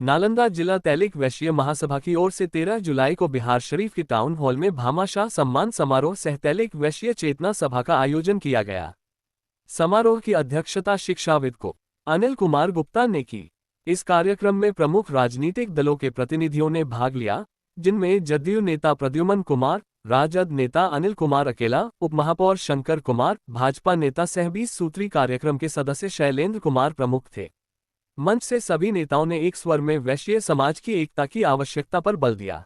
नालंदा जिला तैलिक वैश्य महासभा की ओर से 13 जुलाई को बिहार शरीफ के टाउन हॉल में भामाशाह सम्मान समारोह सह तैलिक वैश्य चेतना सभा का आयोजन किया गया। समारोह की अध्यक्षता शिक्षाविद को अनिल कुमार गुप्ता ने की। इस कार्यक्रम में प्रमुख राजनीतिक दलों के प्रतिनिधियों ने भाग लिया, जिनमें जदयू नेता प्रद्युमन कुमार, राजद नेता अनिल कुमार अकेला, उपमहापौर शंकर कुमार, भाजपा नेता सह 20 सूत्री कार्यक्रम के सदस्य शैलेंद्र कुमार प्रमुख थे। मंच से सभी नेताओं ने एक स्वर में वैश्य समाज की एकता की आवश्यकता पर बल दिया।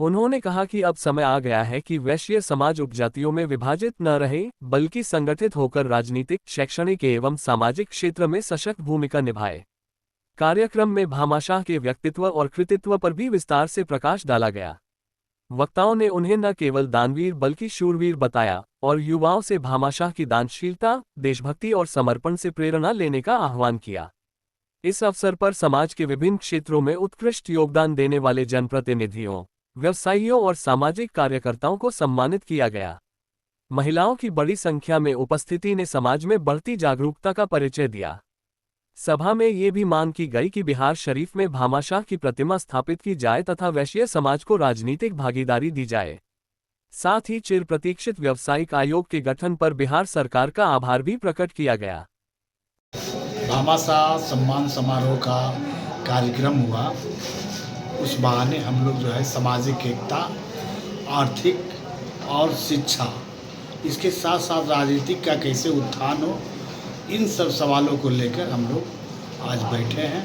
उन्होंने कहा कि अब समय आ गया है कि वैश्य समाज उपजातियों में विभाजित न रहे, बल्कि संगठित होकर राजनीतिक, शैक्षणिक एवं सामाजिक क्षेत्र में सशक्त भूमिका निभाए। कार्यक्रम में भामाशाह के व्यक्तित्व और कृतित्व पर भी विस्तार से प्रकाश डाला गया। वक्ताओं ने उन्हें न केवल दानवीर बल्कि शूरवीर बताया और युवाओं से भामाशाह की दानशीलता, देशभक्ति और समर्पण से प्रेरणा लेने का आह्वान किया। इस अवसर पर समाज के विभिन्न क्षेत्रों में उत्कृष्ट योगदान देने वाले जनप्रतिनिधियों, व्यवसायियों और सामाजिक कार्यकर्ताओं को सम्मानित किया गया। महिलाओं की बड़ी संख्या में उपस्थिति ने समाज में बढ़ती जागरूकता का परिचय दिया। सभा में ये भी मांग की गई कि बिहार शरीफ में भामाशाह की प्रतिमा स्थापित की जाए तथा वैश्य समाज को राजनीतिक भागीदारी दी जाए। साथ ही चिर प्रतीक्षित व्यावसायिक आयोग के गठन पर बिहार सरकार का आभार भी प्रकट किया गया। भामाशाह सम्मान समारोह का कार्यक्रम हुआ, उस बहाने हम लोग जो है सामाजिक एकता, आर्थिक और शिक्षा, इसके साथ साथ राजनीतिक का कैसे उत्थान हो, इन सब सवालों को लेकर हम लोग आज बैठे हैं।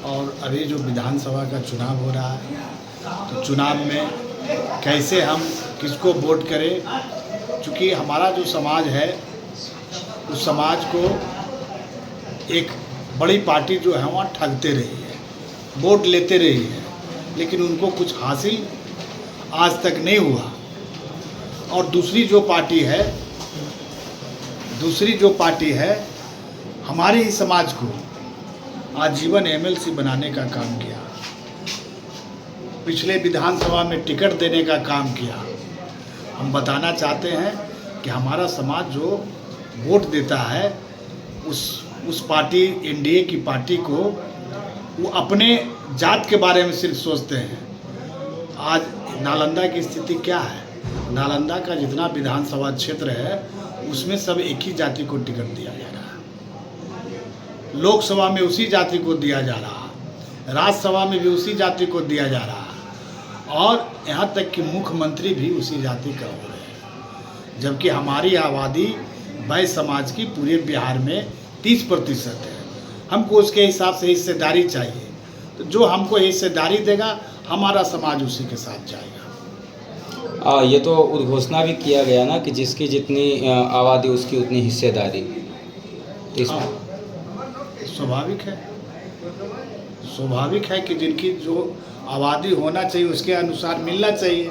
और अभी जो विधानसभा का चुनाव हो रहा है, तो चुनाव में कैसे हम किसको वोट करें, क्योंकि हमारा जो समाज है उस समाज को एक बड़ी पार्टी जो है वहाँ ठगते रही है, वोट लेते रही है, लेकिन उनको कुछ हासिल आज तक नहीं हुआ। और दूसरी जो पार्टी है हमारे ही समाज को आजीवन एमएलसी बनाने का काम किया, पिछले विधानसभा में टिकट देने का काम किया। हम बताना चाहते हैं कि हमारा समाज जो वोट देता है उस पार्टी, एनडीए की पार्टी को, वो अपने जात के बारे में सिर्फ सोचते हैं। आज नालंदा की स्थिति क्या है? नालंदा का जितना विधानसभा क्षेत्र है उसमें सब एक ही जाति को टिकट दिया जा रहा है। लोकसभा में उसी जाति को दिया जा रहा है, राज्यसभा में भी उसी जाति को दिया जा रहा है, और यहाँ तक कि मुख्यमंत्री भी उसी जाति का हो रहे हैं। जबकि हमारी आबादी वैश्य समाज की पूरे बिहार में 30% है। हमको उसके हिसाब से हिस्सेदारी चाहिए, तो जो हमको हिस्सेदारी देगा हमारा समाज उसी के साथ जाएगा। ये तो उद्घोषणा भी किया गया ना कि जिसकी जितनी आबादी उसकी उतनी हिस्सेदारी। स्वाभाविक है कि जिनकी जो आबादी होना चाहिए उसके अनुसार मिलना चाहिए।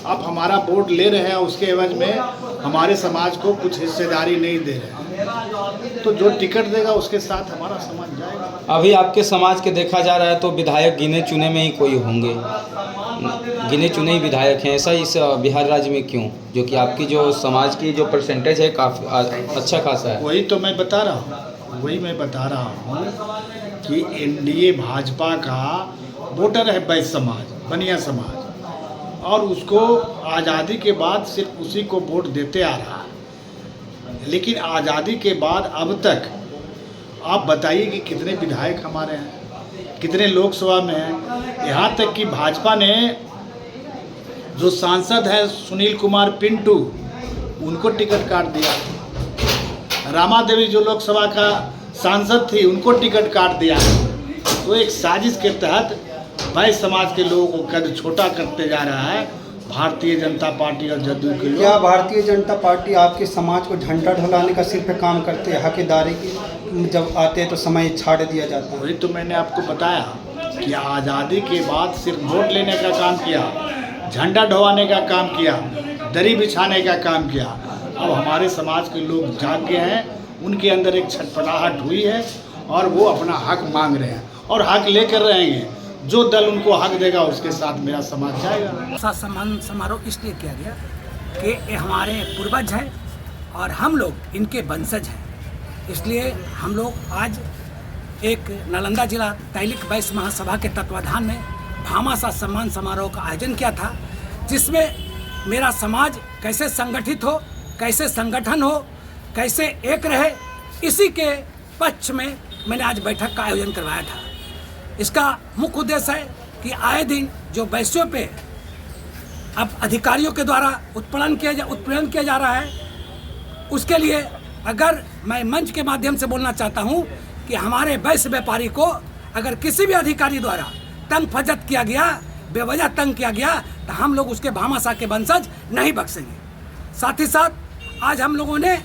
आप हमारा वोट ले रहे हैं, उसके एवज में हमारे समाज को कुछ हिस्सेदारी नहीं दे रहे हैं, तो जो टिकट देगा उसके साथ हमारा समाज जाएगा। अभी आपके समाज के देखा जा रहा है तो विधायक गिने चुने में ही कोई होंगे, गिने चुने ही विधायक हैं। ऐसा इस बिहार राज्य में क्यों, जो कि आपकी जो समाज की जो परसेंटेज है काफ़ी अच्छा खासा है? वही तो मैं बता रहा हूँ कि एनडीए भाजपा का वोटर है वैश्य समाज, बनिया समाज, और उसको आज़ादी के बाद सिर्फ उसी को वोट देते आ रहा है। लेकिन आज़ादी के बाद अब तक आप बताइए कि कितने विधायक हमारे हैं, कितने लोकसभा में हैं। यहाँ तक कि भाजपा ने जो सांसद है सुनील कुमार पिंटू, उनको टिकट काट दिया। रामा देवी जो लोकसभा का सांसद थी, उनको टिकट काट दिया। तो एक साजिश के तहत वैश्य समाज के लोगों को कद छोटा करते जा रहा है भारतीय जनता पार्टी और जदयू के लोग। क्या भारतीय जनता पार्टी आपके समाज को झंडा ढलाने का सिर्फ काम करते हैं? हकदारी की जब आते हैं तो समय छाड़ दिया जाता है। वही तो मैंने आपको बताया कि आज़ादी के बाद सिर्फ वोट लेने का काम किया, झंडा ढवाने का काम किया, दरी बिछाने का काम किया। अब हमारे समाज के लोग जाग गए हैं, उनके अंदर एक छटपटाहट हुई है और वो अपना हक मांग रहे हैं और हक लेकर रहेंगे। जो दल उनको हक देगा उसके साथ मेरा समाज जाएगा। सम्मान समारोह इसलिए किया गया कि ये हमारे पूर्वज हैं और हम लोग इनके वंशज हैं, इसलिए हम लोग आज एक नालंदा जिला तैलिक वैश्य महासभा के तत्वाधान में भामाशाह सम्मान समारोह का आयोजन किया था, जिसमें मेरा समाज कैसे संगठित हो, कैसे संगठन हो, कैसे एक रहे, इसी के पक्ष में मैंने आज बैठक का आयोजन करवाया था। इसका मुख्य उद्देश्य है कि आए दिन जो वैश्यों पे अब अधिकारियों के द्वारा उत्पीड़न किया जा रहा है, उसके लिए अगर मैं मंच के माध्यम से बोलना चाहता हूं कि हमारे वैश्य व्यापारी को अगर किसी भी अधिकारी द्वारा तंग फजत किया गया, बेवजह तंग किया गया, तो हम लोग उसके भामाशाह के वंशज नहीं बख्शेंगे। साथ ही साथ आज हम लोगों ने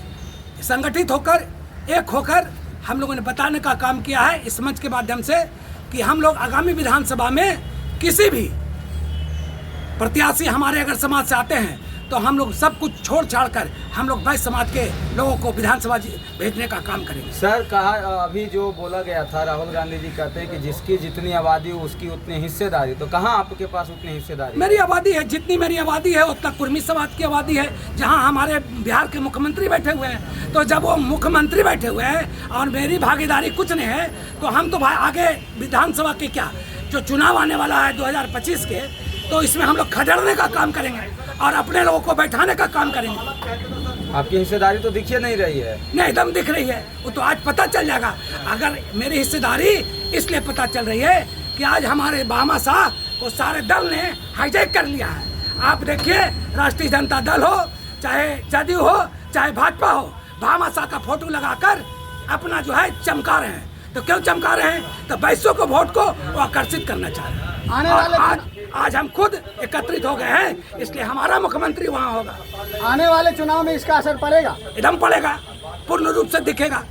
संगठित होकर, एक होकर हम लोगों ने बताने का काम किया है इस मंच के माध्यम से कि हम लोग आगामी विधानसभा में किसी भी प्रत्याशी हमारे अगर समाज से आते हैं तो हम लोग सब कुछ छोड़ छाड़ कर हम लोग वैश्य समाज के लोगों को विधानसभा भेजने का काम करेंगे। सर, कहा अभी जो बोला गया था, राहुल गांधी जी कहते हैं कि जिसकी जितनी आबादी हो उसकी उतनी हिस्सेदारी, तो कहाँ आपके पास उतनी हिस्सेदारी? मेरी आबादी है, जितनी मेरी आबादी है उतना कुर्मी समाज की आबादी है। जहाँ हमारे बिहार के मुख्यमंत्री बैठे हुए हैं, तो जब वो मुख्यमंत्री बैठे हुए हैं और मेरी भागीदारी कुछ नहीं है, तो हम तो भाई आगे विधानसभा के क्या जो चुनाव आने वाला है 2025 के, तो इसमें हम लोग खदेड़ने का काम करेंगे और अपने लोगों को बैठाने का काम करेंगे। आपकी हिस्सेदारी तो दिख नहीं रही है। नहीं, एकदम दिख रही है, वो तो आज पता चल जाएगा। अगर मेरी हिस्सेदारी इसलिए पता चल रही है कि आज हमारे भामाशाह को सारे दल ने हाईजैक कर लिया है। आप देखिए, राष्ट्रीय जनता दल हो, चाहे जदयू हो, चाहे भाजपा हो, भामाशाह का फोटो लगाकर अपना जो है चमका रहे हैं। तो क्यों चमका रहे हैं? तो वैश्यों को वोट को वो आकर्षित करना चाह रहे हैं। आज हम खुद एकत्रित हो गए हैं, इसलिए हमारा मुख्यमंत्री वहाँ होगा। आने वाले चुनाव में इसका असर पड़ेगा? एकदम पड़ेगा, पूर्ण रूप से दिखेगा।